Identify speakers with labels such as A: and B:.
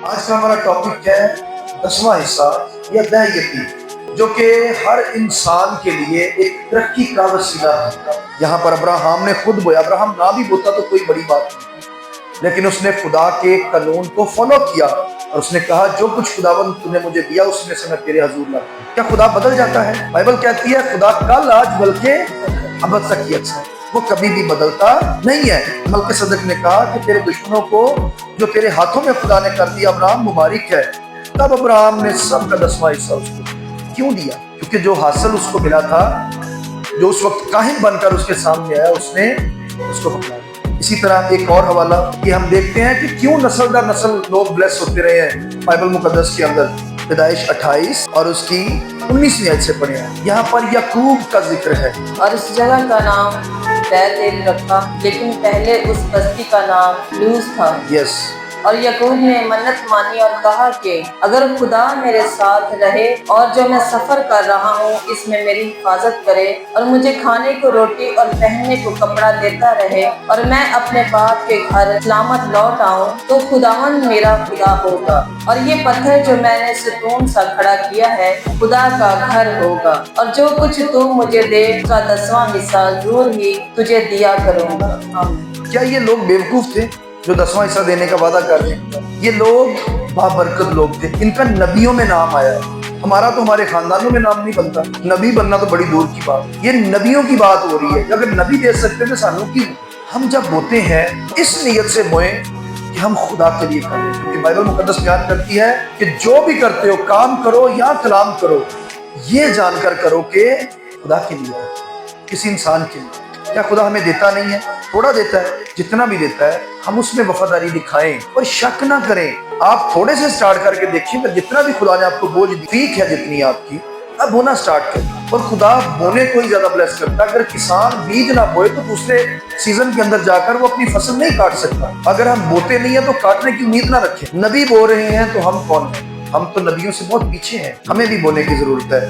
A: آج کا ہمارا ٹاپک ہے 10واں حصہ یا دہ یقین، جو کہ ہر انسان کے لیے ایک ترقی کا وسیلہ ہے۔ یہاں پر ابراہیم نے خود بویا، ابراہیم نہ بھی بوتا تو کوئی بڑی بات نہیں، لیکن اس نے خدا کے قانون کو فالو کیا اور اس نے کہا جو کچھ خداوند تو نے مجھے دیا اس میں سے میں تیرے حضور لاتا ہوں۔ کیا خدا بدل جاتا ہے؟ بائبل کہتی ہے خدا کل آج بلکہ ابد تک ہے، وہ کبھی بھی بدلتا نہیں ہے۔ ملک صدق نے کہا کہ تیرے دشمنوں کو جو تیرے ہاتھوں میں خدا نے کر دیا ابراہیم مبارک ہے۔ تب ابراہیم نے سب کا 10واں حصہ اس کو کیوں دیا؟ کیونکہ جو حاصل اس کو ملا تھا، جو اس وقت کاہن بن کر اس کے سامنے آیا، اس نے اس کو پکڑا دیا۔ اسی طرح ایک اور حوالہ کہ ہم دیکھتے ہیں کہ کیوں نسل در نسل لوگ بلیس ہوتے رہے ہیں۔ بائبل مقدس کے اندر پیدائش 28 اور اس کی 19ویں آیت سے پڑھیں، یہاں پر یعقوب کا ذکر ہے۔
B: اور اس جگہ کا نام بیت رکھا، لیکن پہلے اس بستی کا نام لوز تھا۔
A: یس،
B: اور یعقوب نے منت مانی اور کہا کہ اگر خدا میرے ساتھ رہے اور جو میں سفر کر رہا ہوں اس میں میری حفاظت کرے اور مجھے کھانے کو روٹی اور پہننے کو کپڑا دیتا رہے اور میں اپنے باپ کے گھر سلامت لوٹ آؤں تو خداوند میرا خدا ہوگا، اور یہ پتھر جو میں نے ستون سا کھڑا کیا ہے خدا کا گھر ہوگا، اور جو کچھ تو مجھے دے اس کا 10واں حصہ ضرور ہی تجھے دیا کروں گا۔ آمین۔
A: کیا یہ لوگ بیوقوف تھے جو 10واں حصہ دینے کا وعدہ کر رہے ہیں؟ یہ لوگ بابرکت لوگ تھے، ان کا نبیوں میں نام آیا ہے۔ ہمارا تو ہمارے خاندانوں میں نام نہیں بنتا، نبی بننا تو بڑی دور کی بات، یہ نبیوں کی بات ہو رہی ہے۔ اگر نبی دے سکتے تو سانوں کی ہم جب بوتے ہیں اس نیت سے بوئیں کہ ہم خدا کے لیے کریں، کیونکہ بائبل مقدس بیان کرتی ہے کہ جو بھی کرتے ہو کام کرو یا کلام کرو یہ جان کر کرو کہ خدا کے لیے کرو، کسی انسان کے لیے۔ کیا خدا ہمیں دیتا نہیں ہے؟ تھوڑا دیتا ہے، جتنا بھی دیتا ہے ہم اس میں وفاداری دکھائیں اور شک نہ کریں۔ آپ تھوڑے سے سٹارٹ کر کے دیکھیں کہ جتنا بھی خدا نے آپ کو بوجھ دی، فیک ہے جتنی آپ کی، اب بونا سٹارٹ کریں، اور خدا بونے کو ہی زیادہ بلیس کرتا ہے۔ اگر کسان بیج نہ بوئے تو دوسرے سیزن کے اندر جا کر وہ اپنی فصل نہیں کاٹ سکتا۔ اگر ہم بوتے نہیں ہیں تو کاٹنے کی امید نہ رکھیں۔ نبی بو رہے ہیں تو ہم کون ہیں؟ ہم تو نبیوں سے بہت پیچھے ہیں، ہمیں بھی بونے کی ضرورت ہے۔